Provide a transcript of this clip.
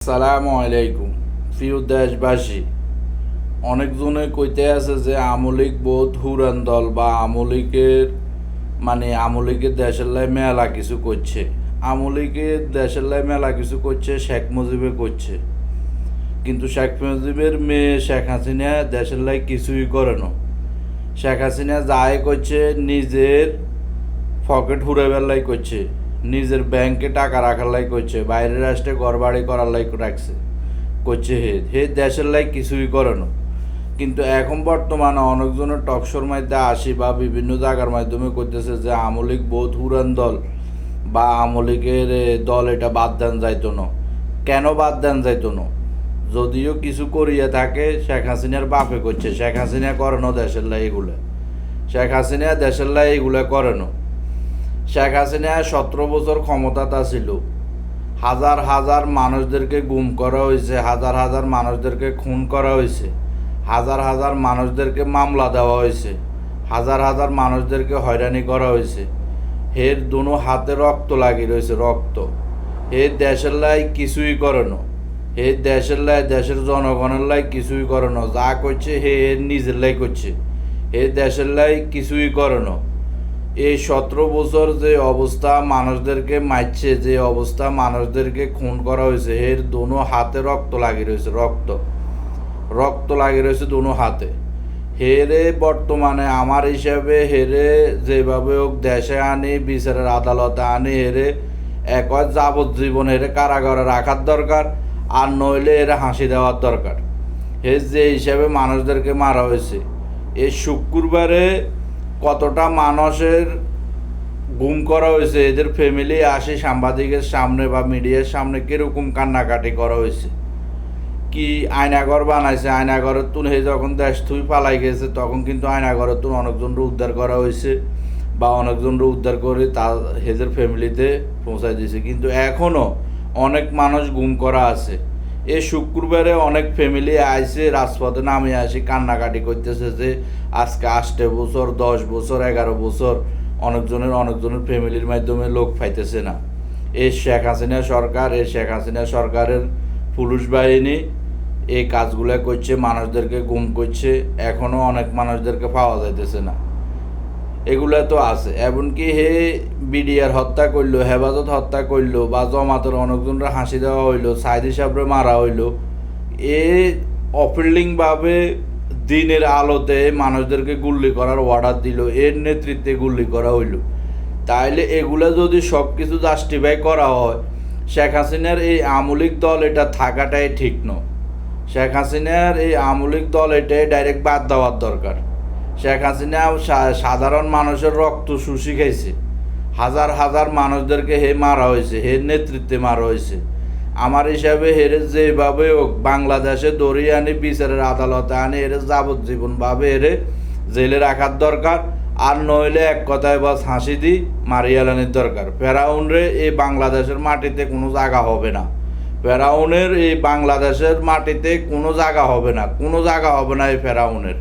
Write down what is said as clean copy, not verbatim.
আসসালামু আলাইকুম প্রিয় দেশবাসী। অনেকজনে কইতে আছে যে আমলিক বোধ হুরান দল বা আমলিকের দেশের লাই মেলা কিছু করছে। আমলিকের দেশের লাই মেলা কিছু করছে শেখ মুজিবে করছে, কিন্তু শেখ মুজিবের মেয়ে শেখ হাসিনা দেশের লাই কিছুই করে না। শেখ হাসিনা যাই করছে নিজের পকেট হুড়াইবার লাই করছে, নিজের ব্যাংকে টাকা রাখার লাই করছে, বাইরের রাষ্ট্রে ঘর বাড়ি করার লাই রাখছে করছে। হে দেশের লাই কিছুই করে না। কিন্তু এখন বর্তমানে অনেকজনের টকশোর মধ্যে আসি বা বিভিন্ন জায়গার মাধ্যমে করতেছে যে আমলিক বোধ হুরান দল বা আমলিকের দল এটা বাদ দেন যাইতো না। কেন বাদ দেন যাইতো না? যদিও কিছু করিয়া থাকে শেখ হাসিনার বাপে করছে, শেখ হাসিনা করে না দেশের লাই এগুলো। শেখ হাসিনা দেশের লাই এগুলো করে না। শেখ হাসিনা 17 বছর ক্ষমতাটা ছিল, হাজার হাজার মানুষদেরকে গুম করা হয়েছে, হাজার হাজার মানুষদেরকে খুন করা হয়েছে, হাজার হাজার মানুষদেরকে মামলা দেওয়া হয়েছে, হাজার হাজার মানুষদেরকে হয়রানি করা হয়েছে। হের দুনো হাতে রক্ত লাগিয়ে রয়েছে, রক্ত। হে দেশের লাই কিছুই করে না। হে দেশের লাই, দেশের জনগণের লাই কিছুই করে না। যা করছে হে নিজের লাই করছে, হে দেশের লাই কিছুই করে না। এই 17 বছর যে অবস্থা মানুষদেরকে মারছে, যে অবস্থা মানুষদেরকে খুন করা হয়েছে, এর দোনো হাতে রক্ত লাগিয়ে রয়েছে, রক্ত লাগিয়ে রয়েছে দোনো হাতে। হেরে বর্তমানে আমার হিসাবে হেরে যেভাবে হোক দেশে আনি, বিচারের আদালতে আনি, হেরে এক যাবজ্জীবন হেরে কারাগারে রাখার দরকার, আর নইলে এরা হাসি দেওয়ার দরকার। হে যে হিসাবে মানুষদেরকে মারা হয়েছে, এই শুক্রবারে কতটা মানুষের গুম করা হয়েছে, এদের ফ্যামিলি আসে সাংবাদিকের সামনে বা মিডিয়ার সামনে কীরকম কান্নাকাটি করা হয়েছে। কি আয়নাঘর বানাইছে, আয়নাঘরের তুন হে যখন দেশ থুই পালাই গেছে তখন কিন্তু আয়নাঘরের তুন অনেকজনকে উদ্ধার করা হয়েছে বা অনেকজনকে উদ্ধার করে তার হেদের ফ্যামিলিতে পৌঁছায় দিয়েছে। কিন্তু এখনও অনেক মানুষ গুম করা আছে। এই শুক্রবারে অনেক ফ্যামিলি আইসে রাজপথে নামে আসি কান্নাকাটি করতেছে যে আজকে 8 বছর 10 বছর 11 বছর অনেকজনের ফ্যামিলির মাধ্যমে লোক পাইতেছে না। এই শেখ হাসিনা সরকার, এই শেখ হাসিনা সরকারের পুলিশ বাহিনী এই কাজগুলো করছে, মানুষদেরকে গুম করছে, এখনও অনেক মানুষদেরকে পাওয়া যাইতেছে না। এগুলো তো আছে। এমনকি হে বিডিআর হত্যা করলো, হেফাজত হত্যা করলো, বা জমাতের অনেকজনরা হাসি দেওয়া হইলো, সাইদি সাহেবরে মারা হইলো। এ অফিল্ডিংভাবে দিনের আলোতে মানুষদেরকে গুল্লি করার অর্ডার দিল, এর নেতৃত্বে গুল্লি করা হইলো। তাইলে এগুলো যদি সব কিছু জাস্টিফাই করা হয়, শেখ হাসিনার এই আমলিক দল এটা থাকাটাই ঠিক নয়। শেখ হাসিনার এই আমলিক দল এটাই ডাইরেক্ট বাদ দেওয়ার দরকার। শেখ হাসিনা সাধারণ মানুষের রক্ত শুষি খাইছে, হাজার হাজার মানুষদেরকে হে মারা হয়েছে, হের নেতৃত্বে মারা হয়েছে। আমার হিসাবে হেরে যেভাবে হোক বাংলাদেশে দড়িয়ে আনি, বিচারের আদালতে আনি, এর যাবজ্জীবনভাবে এরে জেলে রাখার দরকার। আর নইলে এক কথায় বাস হাসি দি মারিয়ালানির দরকার। ফেরাউনরে এই বাংলাদেশের মাটিতে কোনো জায়গা হবে না। ফেরাউনের এই বাংলাদেশের মাটিতে কোনো জায়গা হবে না, কোনো জায়গা হবে না এই ফেরাউনের।